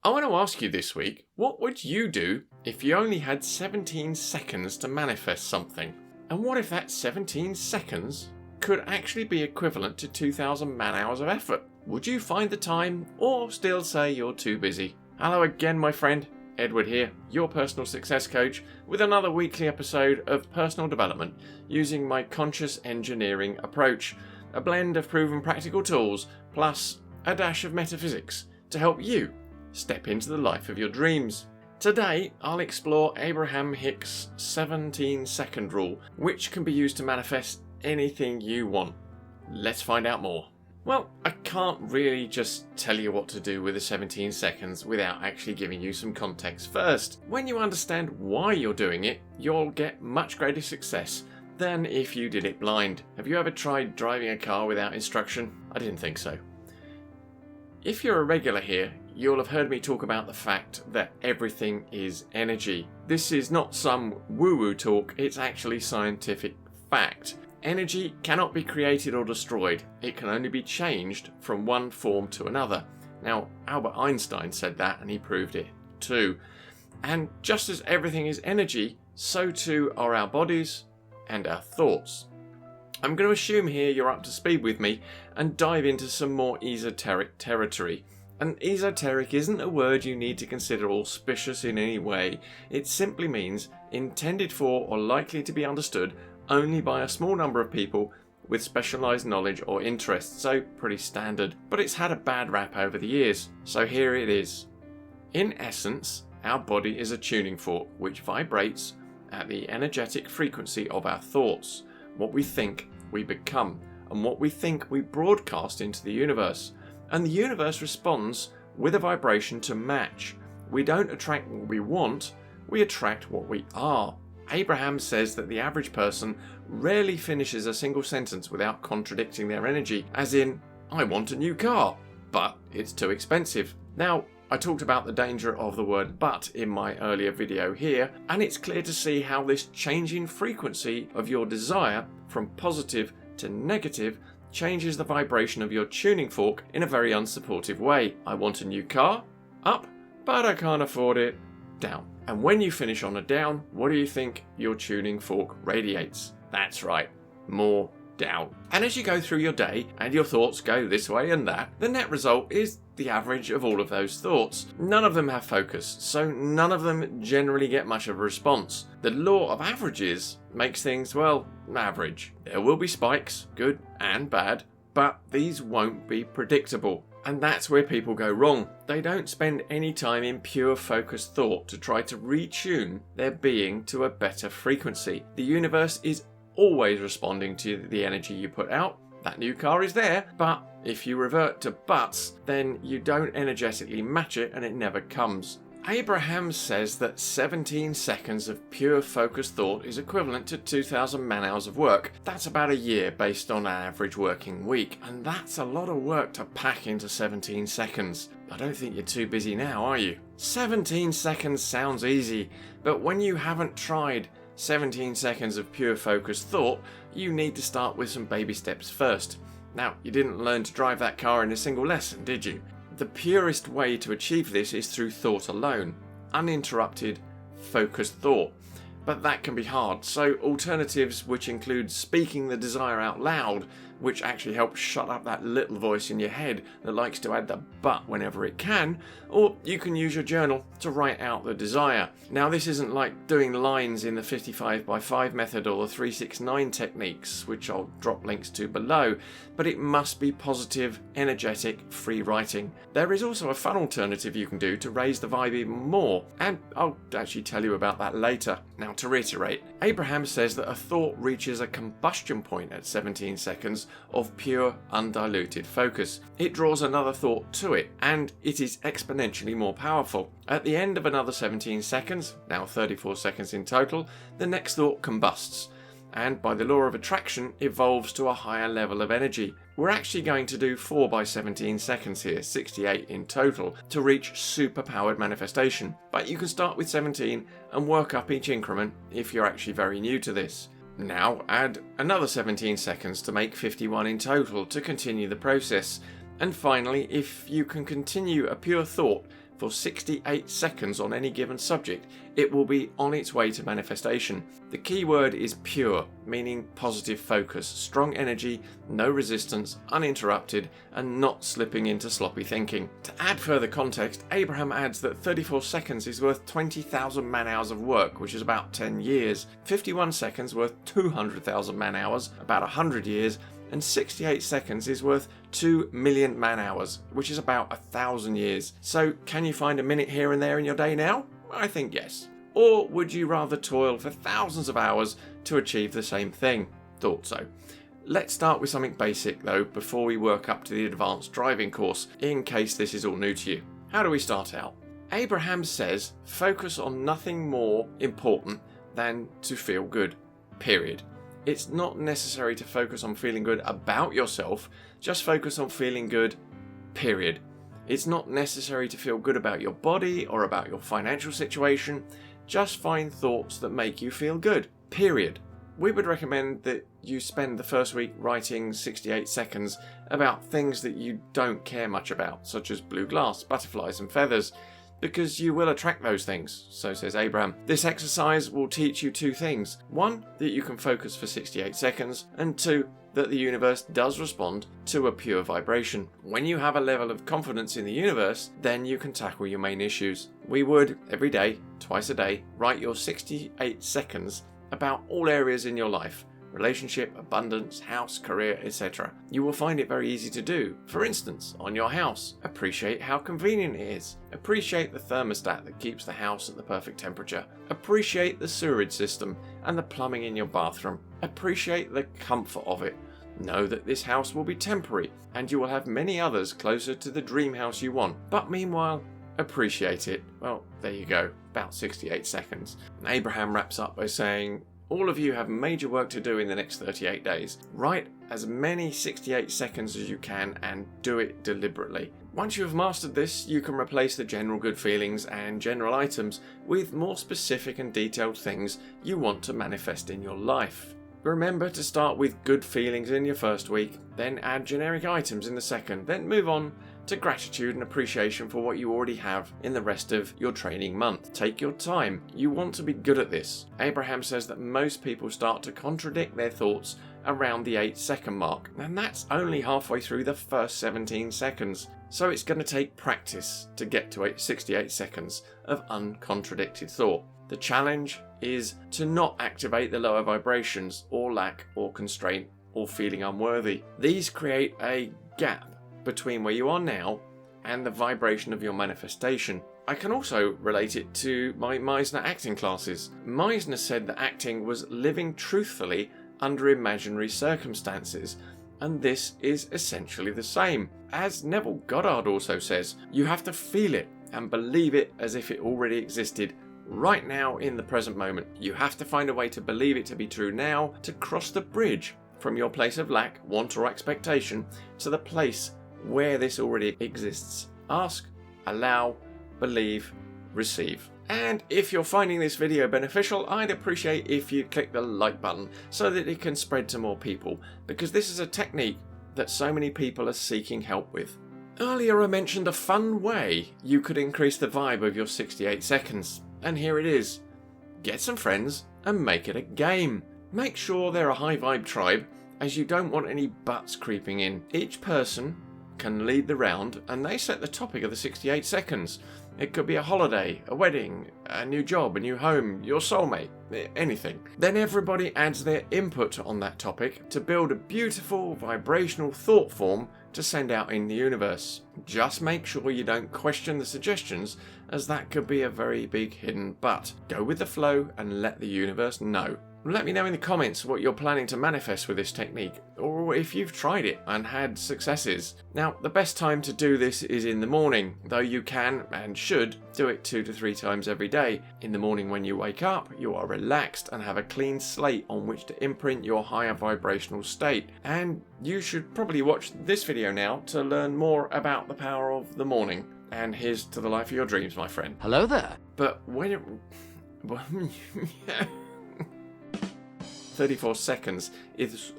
I want to ask you this week, what would you do if you only had 17 seconds to manifest something? And what if that 17 seconds could actually be equivalent to 2,000 man-hours of effort? Would you find the time or still say you're too busy? Hello again, my friend. Edward here, your personal success coach, with another weekly episode of personal development using my conscious engineering approach, a blend of proven practical tools plus a dash of metaphysics to help you step into the life of your dreams. Today, I'll explore Abraham Hicks' 17-second rule, which can be used to manifest anything you want. Let's find out more. Well, I can't really just tell you what to do with the 17 seconds without actually giving you some context first. When you understand why you're doing it, you'll get much greater success than if you did it blind. Have you ever tried driving a car without instruction? I didn't think so. If you're a regular here, you'll have heard me talk about the fact that everything is energy. This is not some woo-woo talk, it's actually scientific fact. Energy cannot be created or destroyed. It can only be changed from one form to another. Now, Albert Einstein said that and he proved it too. And just as everything is energy, so too are our bodies and our thoughts. I'm going to assume here you're up to speed with me and dive into some more esoteric territory. And esoteric isn't a word you need to consider auspicious in any way. It simply means intended for or likely to be understood only by a small number of people with specialised knowledge or interests, so pretty standard. But it's had a bad rap over the years, so here it is. In essence, our body is a tuning fork which vibrates at the energetic frequency of our thoughts. What we think, we become, and what we think, we broadcast into the universe. And the universe responds with a vibration to match. We don't attract what we want, we attract what we are. Abraham says that the average person rarely finishes a single sentence without contradicting their energy, as in, I want a new car, but it's too expensive. Now, I talked about the danger of the word but in my earlier video here, and it's clear to see how this change in frequency of your desire from positive to negative changes the vibration of your tuning fork in a very unsupportive way. I want a new car, up, but I can't afford it, down. And when you finish on a down, what do you think your tuning fork radiates? That's right, more down. And as you go through your day and your thoughts go this way and that, the net result is the average of all of those thoughts. None of them have focus, so none of them generally get much of a response. The law of averages makes things, well, average. There will be spikes, good and bad, but these won't be predictable. And that's where people go wrong. They don't spend any time in pure focused thought to try to retune their being to a better frequency. The universe is always responding to the energy you put out. That new car is there, but if you revert to buts, then you don't energetically match it and it never comes. Abraham says that 17 seconds of pure focused thought is equivalent to 2,000 man-hours of work. That's about a year based on an average working week, and that's a lot of work to pack into 17 seconds. I don't think you're too busy now, are you? 17 seconds sounds easy, but when you haven't tried 17 seconds of pure focused thought, you need to start with some baby steps first. Now, you didn't learn to drive that car in a single lesson, did you? The purest way to achieve this is through thought alone, uninterrupted, focused thought. But that can be hard, so alternatives which include speaking the desire out loud, which actually helps shut up that little voice in your head that likes to add the but whenever it can, or you can use your journal to write out the desire. Now, this isn't like doing lines in the 55x5 method or the 369 techniques, which I'll drop links to below, but it must be positive, energetic, free writing. There is also a fun alternative you can do to raise the vibe even more, and I'll actually tell you about that later. Now, to reiterate, Abraham says that a thought reaches a combustion point at 17 seconds of pure, undiluted focus. It draws another thought to it, and it is exponentially more powerful. At the end of another 17 seconds, now 34 seconds in total, the next thought combusts, and by the law of attraction evolves to a higher level of energy. We're actually going to do 4 by 17 seconds here, 68 in total, to reach super-powered manifestation. But you can start with 17 and work up each increment if you're actually very new to this. Now add another 17 seconds to make 51 in total to continue the process. And finally, if you can continue a pure thought for 68 seconds on any given subject, it will be on its way to manifestation. The key word is pure, meaning positive focus, strong energy, no resistance, uninterrupted, and not slipping into sloppy thinking. To add further context, Abraham adds that 34 seconds is worth 20,000 man-hours of work, which is about 10 years, 51 seconds worth 200,000 man-hours, about 100 years, and 68 seconds is worth 2 million man-hours, which is about 1,000 years. So can you find a minute here and there in your day now? I think yes. Or would you rather toil for thousands of hours to achieve the same thing? Thought so. Let's start with something basic though before we work up to the advanced driving course, in case this is all new to you. How do we start out? Abraham says focus on nothing more important than to feel good, period. It's not necessary to focus on feeling good about yourself, just focus on feeling good, period. It's not necessary to feel good about your body or about your financial situation, just find thoughts that make you feel good, period. We would recommend that you spend the first week writing 68 seconds about things that you don't care much about, such as blue glass, butterflies and feathers, because you will attract those things, so says Abraham. This exercise will teach you two things. One, that you can focus for 68 seconds, and two, that the universe does respond to a pure vibration. When you have a level of confidence in the universe, then you can tackle your main issues. We would, every day, twice a day, write your 68 seconds about all areas in your life. Relationship, abundance, house, career, etc. You will find it very easy to do. For instance, on your house, appreciate how convenient it is. Appreciate the thermostat that keeps the house at the perfect temperature. Appreciate the sewerage system and the plumbing in your bathroom. Appreciate the comfort of it. Know that this house will be temporary and you will have many others closer to the dream house you want. But meanwhile, appreciate it. Well, there you go, about 68 seconds. And Abraham wraps up by saying, all of you have major work to do in the next 38 days. Write as many 68 seconds as you can and do it deliberately. Once you have mastered this, you can replace the general good feelings and general items with more specific and detailed things you want to manifest in your life. Remember to start with good feelings in your first week, then add generic items in the second, then move on to gratitude and appreciation for what you already have in the rest of your training month. Take your time. You want to be good at this. Abraham says that most people start to contradict their thoughts around the 8-second mark, and that's only halfway through the first 17 seconds. So it's going to take practice to get to 68 seconds of uncontradicted thought. The challenge is to not activate the lower vibrations or lack or constraint or feeling unworthy. These create a gap between where you are now and the vibration of your manifestation. I can also relate it to my Meisner acting classes. Meisner said that acting was living truthfully under imaginary circumstances, and this is essentially the same. As Neville Goddard also says, you have to feel it and believe it as if it already existed right now in the present moment. You have to find a way to believe it to be true now, to cross the bridge from your place of lack, want or expectation to the place where this already exists. Ask, allow, believe, receive. And if you're finding this video beneficial, I'd appreciate if you click the like button so that it can spread to more people, because this is a technique that so many people are seeking help with. Earlier I mentioned a fun way you could increase the vibe of your 68 seconds, and here it is. Get some friends and make it a game. Make sure they're a high vibe tribe, as you don't want any butts creeping in. Each person can lead the round and they set the topic of the 68 seconds. It could be a holiday, a wedding, a new job, a new home, your soulmate, anything. Then everybody adds their input on that topic to build a beautiful vibrational thought form to send out in the universe. Just make sure you don't question the suggestions, as that could be a very big hidden but. Go with the flow and let the universe know. Let me know in the comments what you're planning to manifest with this technique, or if you've tried it and had successes. Now, the best time to do this is in the morning, though you can and should do it 2 to 3 times every day. In the morning when you wake up, you are relaxed and have a clean slate on which to imprint your higher vibrational state. And you should probably watch this video now to learn more about the power of the morning. And here's to the life of your dreams, my friend. Hello there. But when it... 34 seconds is